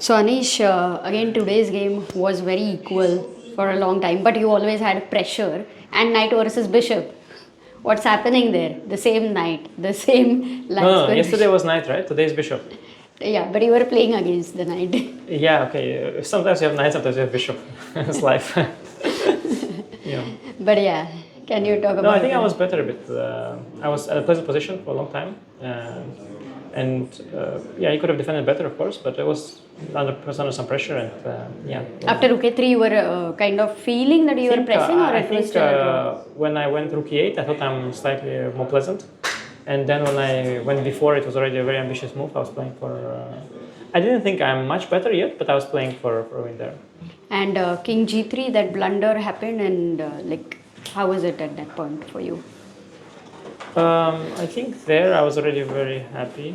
So Anish, again today's game was very equal for a long time, but you always had pressure and knight versus bishop. What's happening there? The same knight, the same line No, square yesterday bishop. was knight, right? Today is bishop. Yeah, but you were playing against the knight. Yeah, okay. Sometimes you have knight, sometimes you have bishop. It's life. Yeah. But yeah, can you talk about No, I think I that? was better a bit. I was at a pleasant position for a long time. Yeah, he could have defended better, of course, but I was under some pressure and yeah. After rook a3, you were kind of feeling that you were pressing, or it was still a draw? When I went rook e8, I thought I'm slightly more pleasant. And then when I went before, it was already a very ambitious move. I was playing for. I didn't think I'm much better yet, but I was playing for a win there. And king g3, that blunder happened, and like, how was it at that point for you? I think there I was already very happy.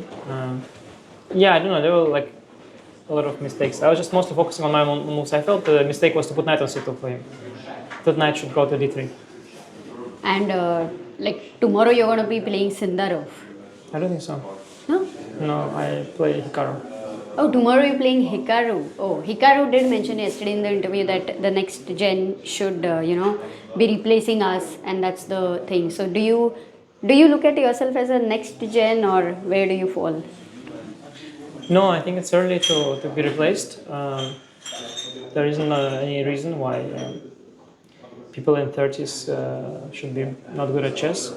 Yeah, I don't know. There were like a lot of mistakes. I was just mostly focusing on my own moves. I felt the mistake was to put knight on c2 for him. That knight should go to d3. And like tomorrow you're going to be playing Sindarov. I don't think so. No? No, I play Hikaru. Oh, tomorrow you're playing Hikaru. Oh, Hikaru did mention yesterday in the interview that the next gen should, be replacing us, and that's the thing. So do you look at yourself as a next gen, or where do you fall? No, I think it's early to be replaced. There isn't any reason why people in 30s should be not good at chess.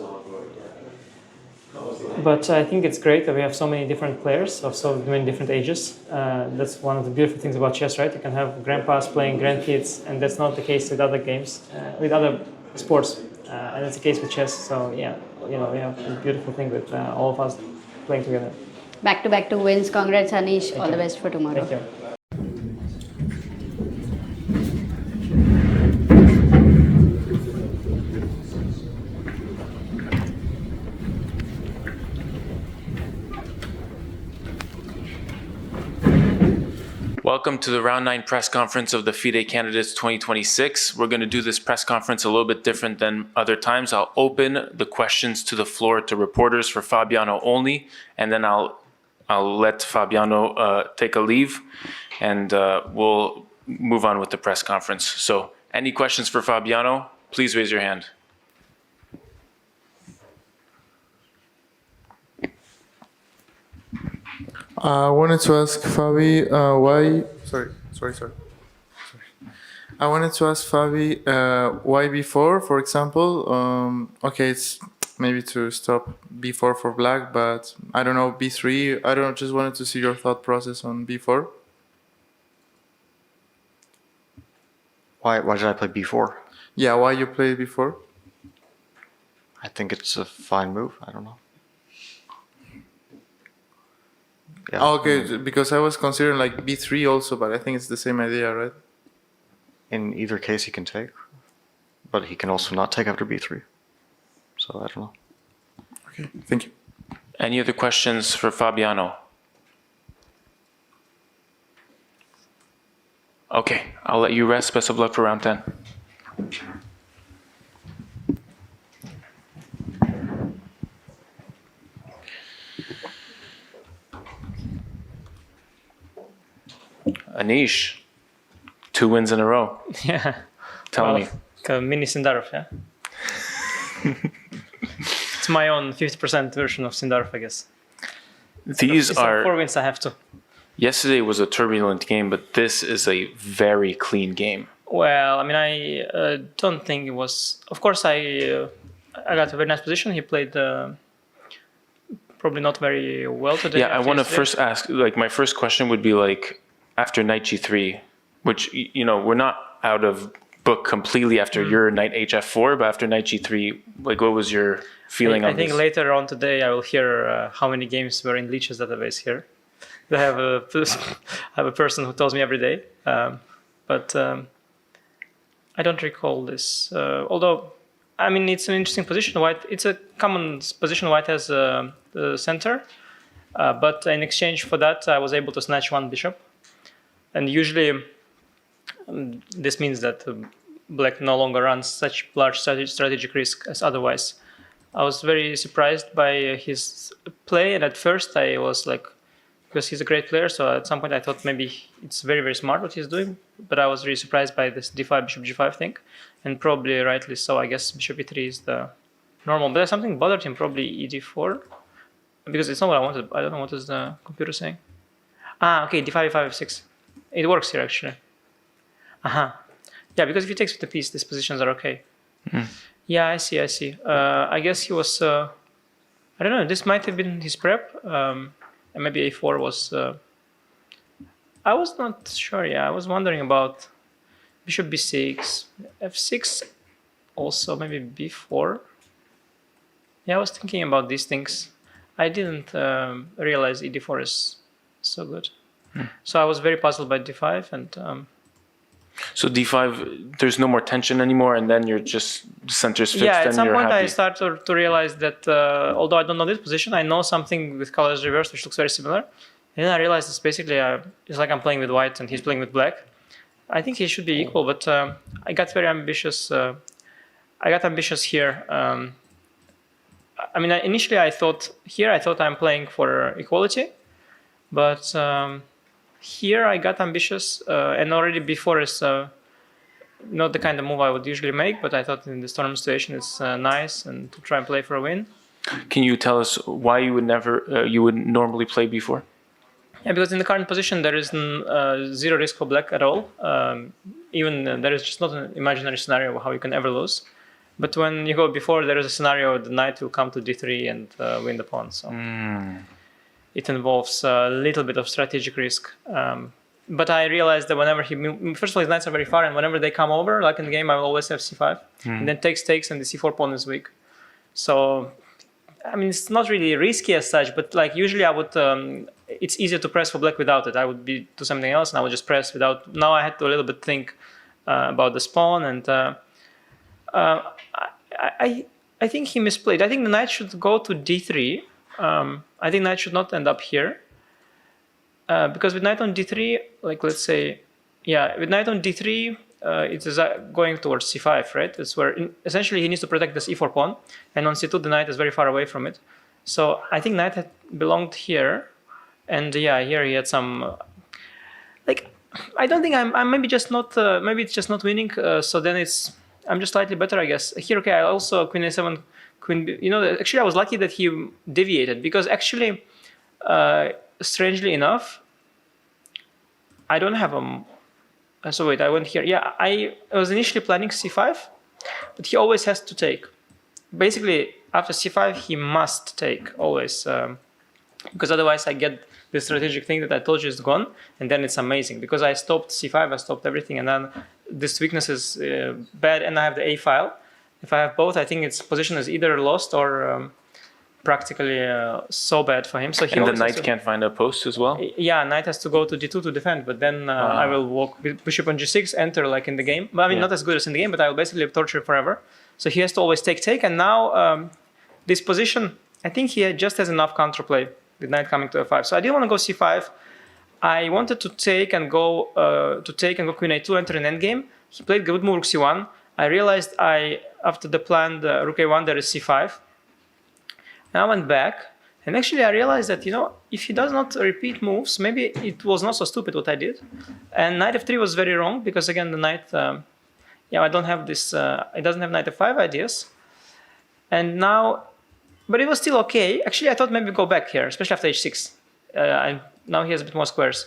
But I think it's great that we have so many different players of so many different ages. That's one of the beautiful things about chess, right? You can have grandpas playing grandkids, and that's not the case with other games, with other sports. And it's the case with chess. So yeah, we have this beautiful thing with all of us playing together. Back to back two wins. Congrats, Anish. All the best for tomorrow. Thank you. Welcome to the Round 9 press conference of the FIDE Candidates 2026. We're going to do this press conference a little bit different than other times. I'll open the questions to the floor to reporters for Fabiano only, and then I'll let Fabiano take a leave, and we'll move on with the press conference. So any questions for Fabiano, please raise your hand. I wanted to ask Fabi why. Sorry. I wanted to ask Fabi why b4, for example. Okay, it's maybe to stop b4 for black, but I don't know, b3. I don't just wanted to see your thought process on b4. Why did I play b4? Yeah, why you played b4? I think it's a fine move. I don't know. Yeah. Okay, because I was considering like b3 also, but I think it's the same idea, right? In either case, he can take, but he can also not take after b3. So I don't know. Okay, thank you. Any other questions for Fabiano? Okay, I'll let you rest. Best of luck for round 10. Anish, 2 wins in a row. Yeah. Tell me. Mini Sindarov, yeah? It's my own 50% version of Sindarov, I guess. These are 4 wins I have to. Yesterday was a turbulent game, but this is a very clean game. Well, I mean, I don't think it was. Of course, I got a very nice position. He played probably not very well today. Yeah, I want to first ask, like, my first question would be, like, after knight g3, which, we're not out of book completely after your knight hf4, but after knight g3, like, what was your feeling on this? I think later on today I will hear how many games were in Leach's database here. I have a person who tells me every day, but I don't recall this. Although, I mean, it's an interesting position. White, it's a common position. White has the center, but in exchange for that, I was able to snatch one bishop, and usually this means that Black no longer runs such large strategic risk as otherwise. I was very surprised by his play, and at first I was like because he's a great player. So at some point I thought maybe it's very, very smart what he's doing. But I was really surprised by this d5, bishop g5 thing. And probably rightly so. I guess bishop e3 is the normal. But something bothered him, probably e d4. Because it's not what I wanted. I don't know what is the computer saying. Okay, d5, e5, f6. It works here, actually. Yeah, because if he takes with the piece, these positions are okay. Yeah, I see. I guess he was... I don't know, this might have been his prep. And maybe a4 was... I was not sure, yeah. I was wondering about bishop b6, f6 also, maybe b4. Yeah, I was thinking about these things. I didn't realize ed4 is so good. So I was very puzzled by d5 and... So d5, there's no more tension anymore, and then you're just the center's fixed. Yeah, at and some you're point happy. I started to realize that although I don't know this position, I know something with colors reversed which looks very similar. And then I realized it's basically it's like I'm playing with white and he's playing with black. I think he should be equal, but I got very ambitious. I got ambitious here. I mean, initially I thought I'm playing for equality, but here I got ambitious, and already before is not the kind of move I would usually make, but I thought in this tournament situation it's nice and to try and play for a win. Can you tell us why you would never, you would normally play b4? Yeah, because in the current position there is zero risk for black at all. Even there is just not an imaginary scenario of how you can ever lose. But when you go before, there is a scenario the knight will come to d3 and win the pawn. So it involves a little bit of strategic risk. But I realized that whenever first of all, his knights are very far, and whenever they come over, like in the game, I will always have c5. And then takes, and the c4 pawn is weak. So, I mean, it's not really risky as such, but like usually I would, it's easier to press for black without it. I would do something else and I would just press without. Now I had to a little bit think about this pawn, and I think he misplayed. I think the knight should go to d3. I think knight should not end up here. Because with knight on d3, like let's say, yeah, with knight on d3, it is going towards c5, right? It's where essentially he needs to protect this e4 pawn, and on c2 the knight is very far away from it. So I think knight had belonged here, and yeah, here he had some, like, I don't think I'm maybe just not, maybe it's just not winning. So then I'm just slightly better, I guess. Here, okay, I also queen a7, queen b, actually I was lucky that he deviated, because actually, strangely enough, I don't have a, so wait, I went here. Yeah, I was initially planning c5, but he always has to take. Basically, after c5, he must take always, because otherwise I get the strategic thing that I told you is gone, and then it's amazing. Because I stopped c5, I stopped everything, and then this weakness is bad, and I have the a file. If I have both, I think its position is either lost or practically so bad for him. So he and the knight can't find a post as well? Yeah, knight has to go to d2 to defend, but then I will walk bishop on g6, enter like in the game. But I mean, not as good as in the game, but I will basically torture forever. So he has to always take, and now this position, I think he just has enough counterplay, the knight coming to f5. So I didn't want to go c5. I wanted to take and go queen a2, enter an endgame. He played good move rook c1. I realized after the planned rook a1 there is c5. And I went back, and actually I realized that, if he does not repeat moves, maybe it was not so stupid what I did. And knight f3 was very wrong, because again the knight, I don't have this, it doesn't have knight f5 ideas. And now, but it was still okay. Actually I thought maybe go back here, especially after h6. Now he has a bit more squares.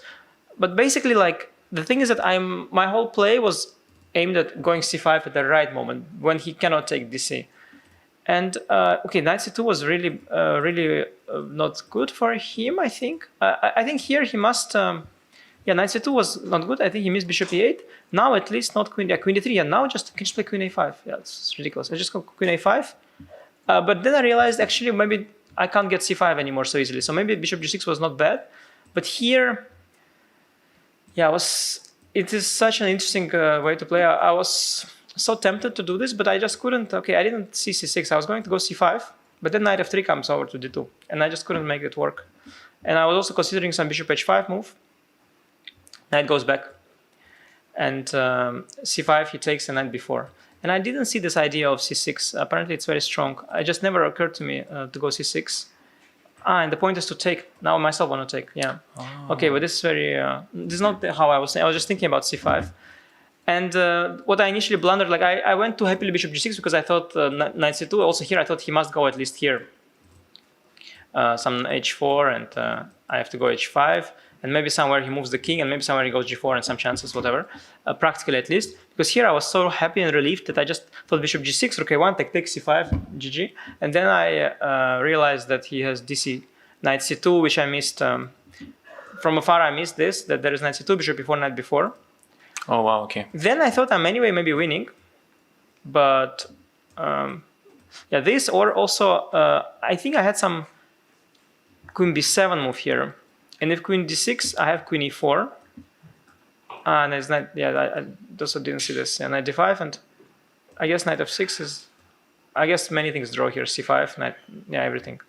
But basically, like, the thing is that my whole play was aimed at going c5 at the right moment, when he cannot take dc. And okay, knight c2 was really, really not good for him, I think. I think here he must, knight c2 was not good. I think he missed bishop e8. Now at least not queen, queen d3. And now just can just play queen a5. Yeah, it's ridiculous. I just go queen a5. But then I realized actually maybe I can't get c5 anymore so easily. So maybe bishop g6 was not bad. But here, it is such an interesting way to play. I was so tempted to do this, but I just couldn't. Okay, I didn't see c6. I was going to go c5, but then knight f3 comes over to d2, and I just couldn't make it work. And I was also considering some bishop h5 move. Knight goes back, and c5 he takes the knight before. And I didn't see this idea of c6. Apparently it's very strong. It just never occurred to me to go c6. And the point is to take. Now myself want to take. Yeah. Okay, but this is very. This is not how I was saying. I was just thinking about c5. And what I initially blundered, like I went too happily bishop g6 because I thought knight c2. Also here, I thought he must go at least here. Some h4, and I have to go h5. And maybe somewhere he moves the king, and maybe somewhere he goes g4 and some chances, whatever. Practically at least. Because here I was so happy and relieved that I just thought bishop g6, rook a1, take c5, gg. And then I realized that he has dc knight c2, which I missed. From afar I missed this, that there is knight c2, bishop b4, knight b4. Oh, wow, okay. Then I thought I'm anyway maybe winning. But yeah, this, or also I think I had some queen b7 move here. And if queen d6, I have queen e4. And there's knight, yeah, I also didn't see this. And knight d5, and I guess knight f6 is, I guess many things draw here. c5, knight, yeah, everything.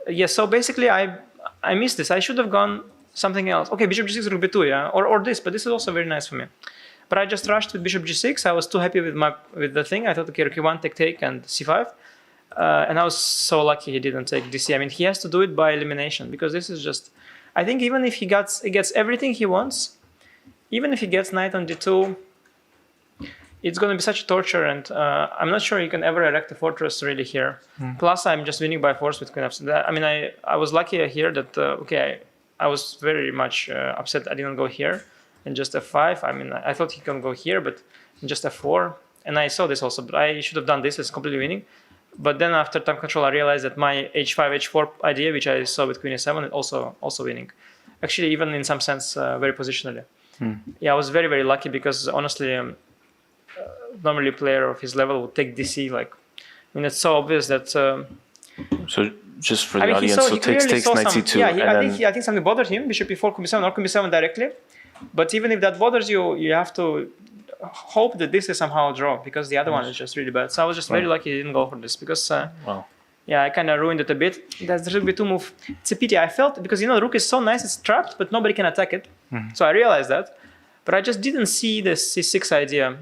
Yeah, so basically I missed this. I should have gone something else. Okay, bishop g6, rook b2, yeah, or this, but this is also very nice for me. But I just rushed with bishop g6. I was too happy with the thing. I thought, okay, rook e1, take, and c5. And I was so lucky he didn't take dc. I mean, he has to do it by elimination, because this is just, I think even if he gets everything he wants, even if he gets knight on d2, it's going to be such a torture, and I'm not sure you can ever erect a fortress really here. Plus, I'm just winning by force with queen f6. I mean, I was lucky here that, okay, I was very much upset I didn't go here and just f5. I mean, I thought he can go here, but just f4. And I saw this also, but I should have done this. It's completely winning. But then after time control, I realized that my h5, h4 idea, which I saw with queen a7, is also winning. Actually, even in some sense, very positionally. Yeah, I was very, very lucky because honestly, normally a player of his level would take dc. Like, I mean, it's so obvious that. So just for the audience, so takes knight c2. Yeah, I think something bothered him. Bishop e4, queen b7, or queen b7 directly. But even if that bothers you, you have to hope that this is somehow a draw, because the other one is just really bad. So I was just very lucky he didn't go for this, because yeah, I kind of ruined it a bit. That's the rook b2 move. It's a pity. I felt, because the rook is so nice, it's trapped, but nobody can attack it. So I realized that, but I just didn't see the c6 idea,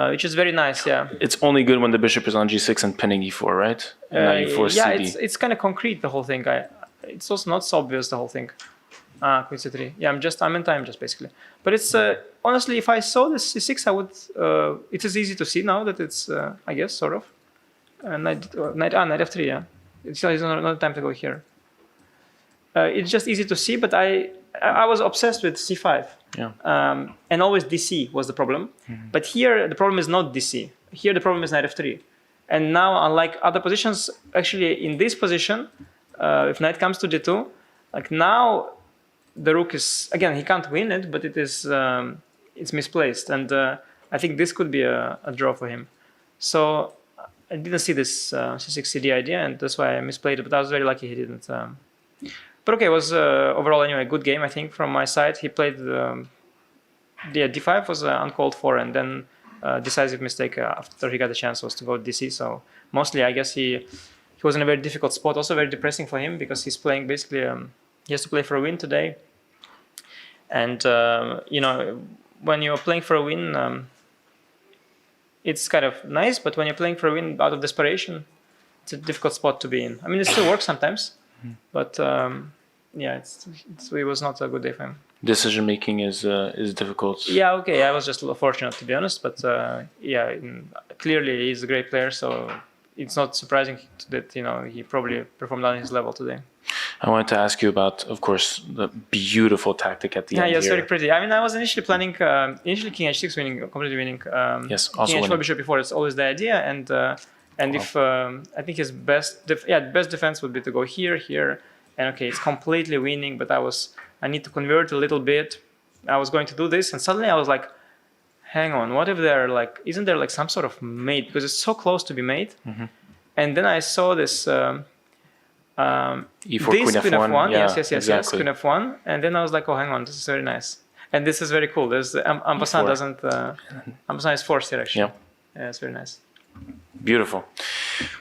which is very nice. Yeah, it's only good when the bishop is on g6 and pinning e4, right? And now e4 yeah, cd. it's kind of concrete, the whole thing. It's also not so obvious, the whole thing. Queen c3. Yeah, I'm in time just basically. But it's honestly, if I saw this c6, I would. It is easy to see now that it's, I guess, sort of. Knight f3. Yeah, it's not time to go here. It's just easy to see, but I was obsessed with c5. Yeah. And always dc was the problem. But here the problem is not dc. Here the problem is knight f3. And now, unlike other positions, actually in this position, if knight comes to d2, like now. The rook is, again, he can't win it, but it is it's misplaced, and I think this could be a draw for him. So I didn't see this c6 cd idea, and that's why I misplayed it. But I was very lucky he didn't. But okay, it was overall anyway a good game, I think, from my side. He played d5 was uncalled for, and then decisive mistake after he got the chance was to go dc. So mostly, I guess he was in a very difficult spot, also very depressing for him, because he's playing basically. He has to play for a win today, and when you're playing for a win, it's kind of nice. But when you're playing for a win out of desperation, it's a difficult spot to be in. I mean, it still works sometimes, but yeah, it was not a good day for him. Decision making is difficult. Yeah, okay, I was just fortunate, to be honest, but yeah, clearly he's a great player, so it's not surprising that he probably performed on his level today. I wanted to ask you about, of course, the beautiful tactic at the end. Yeah, it's here. very pretty. I mean, I was initially planning, king h6 winning, completely winning. Yes, also king h4, winning. bishop e4. It's always the idea, and if I think his best defense would be to go here, and okay, it's completely winning. But I need to convert a little bit. I was going to do this, and suddenly I was like, hang on, what if isn't there some sort of mate, because it's so close to be mate? And then I saw this. E4, this queen f1. Yeah, yes, exactly. queen f1, and then I was like, oh, hang on, this is very nice, and this is very cool. There's Ampersand doesn't. Ampersand is forced here actually. Yeah, it's very nice. Beautiful.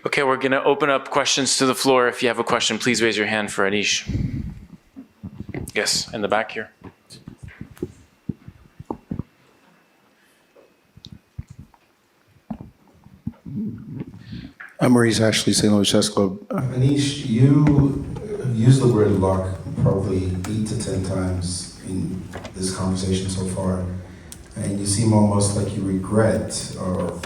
Okay, we're gonna open up questions to the floor. If you have a question, please raise your hand for Anish. Yes, in the back here. I'm Maurice Ashley, St. Louis Chess Club. Anish, you have used the word luck probably 8 to 10 times in this conversation so far, and you seem almost like you regret or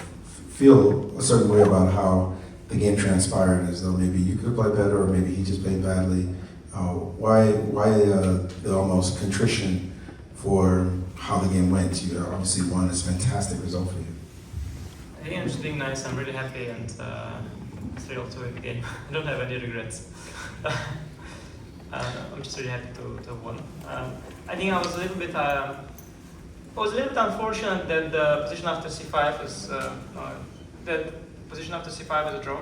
feel a certain way about how the game transpired, as though maybe you could play better or maybe he just played badly. Why the almost contrition for how the game went? You obviously won. It's a fantastic result for you. I think I'm just being nice. I'm really happy and thrilled to win the game. I don't have any regrets. I'm just really happy to have won. I think I was a little bit unfortunate that the position after c5 is a draw,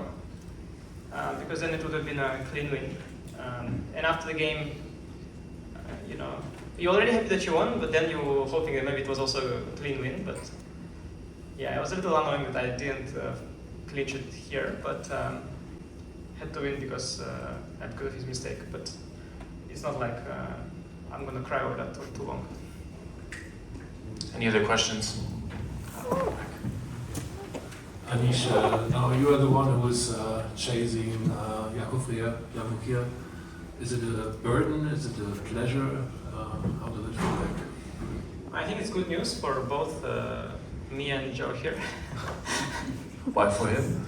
because then it would have been a clean win. And after the game, you're already happy that you won, but then you're hoping that maybe it was also a clean win. But yeah, it was a little annoying that I didn't clinch it here, but had to win because of his mistake. But it's not like I'm gonna cry over that for too long. Any other questions? Anish, now you are the one who was chasing Yakovlev. Is it a burden? Is it a pleasure? How does it feel like? I think it's good news for both me and Joe here. Why for him?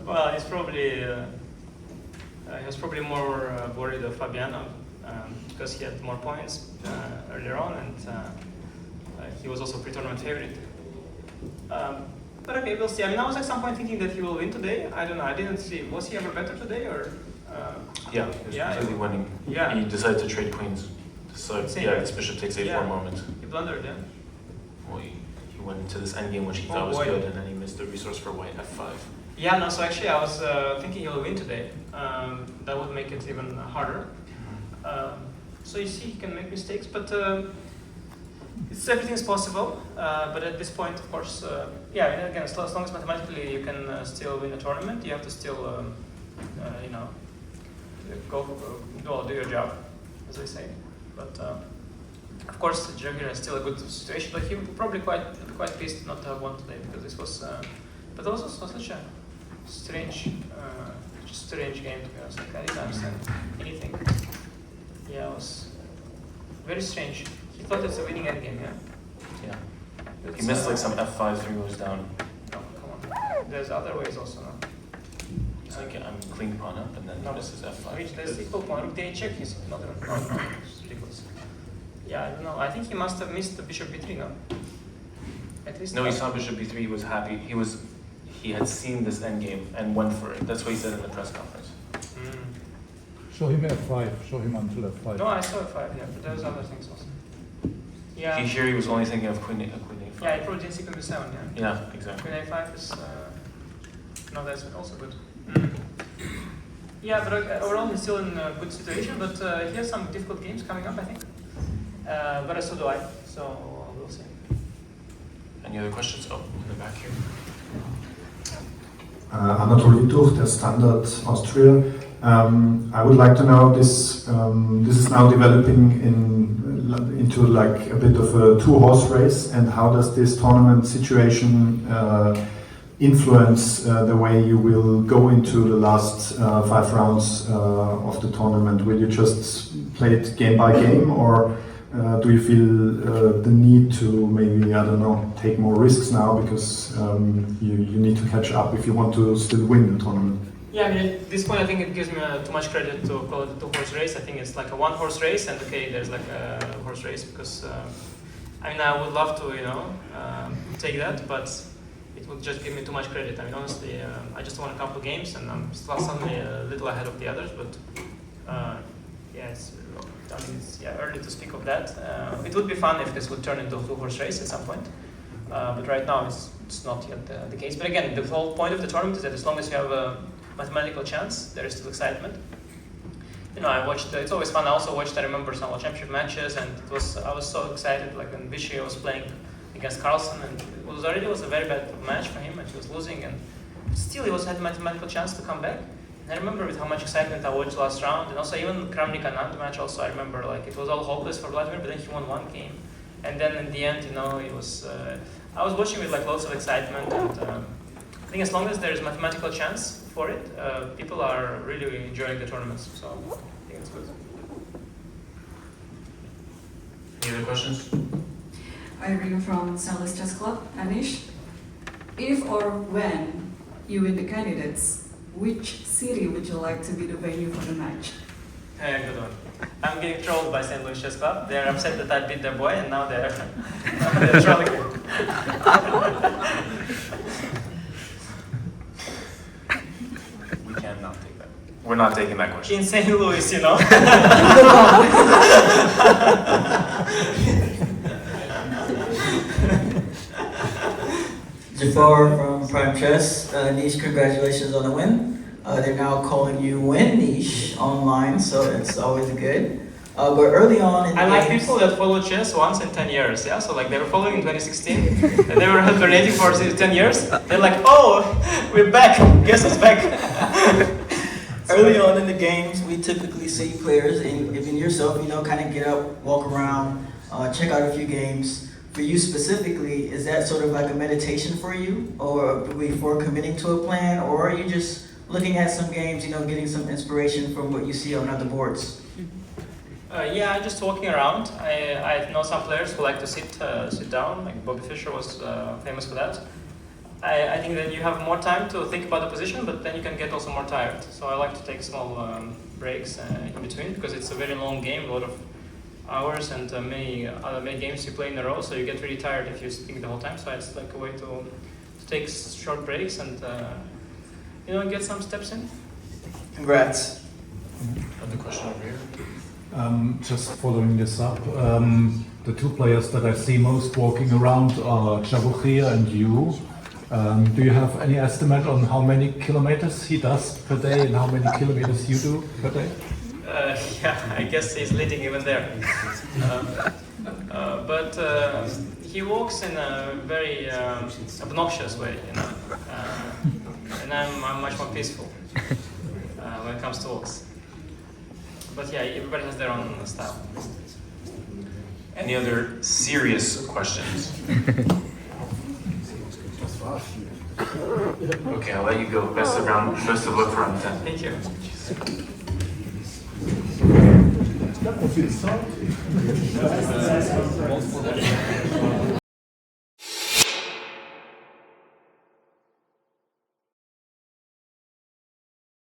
Well, he was probably more worried of Fabiano because he had more points earlier on, and he was also pre-tournament favorite. But okay, we'll see. I mean, I was at some point thinking that he will win today. I don't know. I didn't see. Was he ever better today, or? Yeah, he was completely winning. Yeah. He decided to trade queens. So this bishop takes a4 moment. He blundered, yeah. Well, he went into this endgame which he thought was good, and then he missed the resource for white f5. Yeah, no, so actually I was thinking he'll win today. That would make it even harder. So you see, he can make mistakes, but everything's possible. But at this point, of course, again, as long as mathematically you can still win a tournament, you have to still, do your job, as they say. But of course, Jagir is still a good situation, but he would probably quite pissed not to have won today, because this was, but also such a strange game, to be honest. Like, I didn't understand anything. Yeah, it was very strange. He thought it's a winning endgame, yeah? Yeah. He missed like some f5 3 moves down. No, come on. There's other ways also, no? He's like, I'm clean pawn up, and then he misses f5. There's equal pawn. They check his not it's ridiculous. Yeah, I don't know. I think he must have missed the bishop b3, no? At least. No, he saw bishop b3. He was happy. He had seen this endgame and went for it. That's what he said in the press conference. Show him f5. Show him until f5. No, I saw f5. Yeah, but there's other things also. Yeah. Here he was only thinking of queen a5. Yeah, he probably didn't see queen b7. Yeah. Yeah, exactly. Queen a5 is no, that's also good. Yeah, but overall he's still in a good situation. But he has some difficult games coming up, I think. But so do I. So we'll see. Any other questions? Oh, in the back here. Anatol Ituch, der Standard Austria. I would like to know this. This is now developing into like a bit of a two-horse race, and how does this tournament situation influence the way you will go into the last 5 rounds of the tournament? Will you just play it game by game, or do you feel the need to maybe, I don't know, take more risks now because you need to catch up if you want to still win the tournament? Yeah, I mean, at this point I think it gives me too much credit to call it a two-horse race. I think it's like a one-horse race, and okay, there's like a horse race, because I mean, I would love to, take that, but it would just give me too much credit. I mean, honestly, I just won a couple games, and I'm suddenly a little ahead of the others, but it's early to speak of that. It would be fun if this would turn into a two-horse race at some point, but right now it's not yet the case. But again, the whole point of the tournament is that as long as you have a mathematical chance, there is still excitement. I watched. It's always fun. I also watched. I remember some championship matches, and I was so excited. Like when Vichy was playing against Carlsen, and it was a very bad match for him, and he was losing, and still he had a mathematical chance to come back. And I remember with how much excitement I watched last round, and also even Kramnik Anand match. Also, I remember like it was all hopeless for Vladimir, but then he won one game, and then in the end, it was. I was watching with like lots of excitement, and I think as long as there's mathematical chance for it, people are really enjoying the tournaments. So I think it's good. Any other questions? Irene from St. Chess Club. Anish, if or when you win the candidates, which city would you like to be the venue for the match? Hey, good one. I'm getting trolled by St. Louis Chess Club. They're upset that I beat their boy, and now they're, they're trolling me. We cannot take that. We're not taking that question. In St. Louis, you know. Jafar from Prime Chess. Niche, congratulations on the win. They're now calling you Win Niche online, so it's always good. But early on in the I like games, people that follow chess once in 10 years, yeah? So like they were following in 2016, and they were hibernating for 10 years. They're like, oh, we're back, guess who's back? early on in the games, we typically see players, and even yourself, kind of get up, walk around, check out a few games. For you specifically, is that sort of like a meditation for you, or before committing to a plan, or are you just looking at some games, getting some inspiration from what you see on other boards? Yeah, I'm just walking around. I know some players who like to sit down, like Bobby Fischer was famous for that. I think that you have more time to think about the position, but then you can get also more tired. So I like to take small breaks in between, because it's a very long game, a lot of hours, and many games you play in a row, so you get really tired if you think the whole time. So it's like a way to take short breaks and get some steps in. Congrats. Another question over here. Just following this up, the two players that I see most walking around are Javukhir and you. Do you have any estimate on how many kilometers he does per day and how many kilometers you do per day? Yeah, I guess he's leading even there. But he walks in a very obnoxious way, and I'm much more peaceful when it comes to walks. But yeah, everybody has their own style. Any other serious questions? Okay, I'll let you go. Best of luck for round 10. Thank you. That would be the start.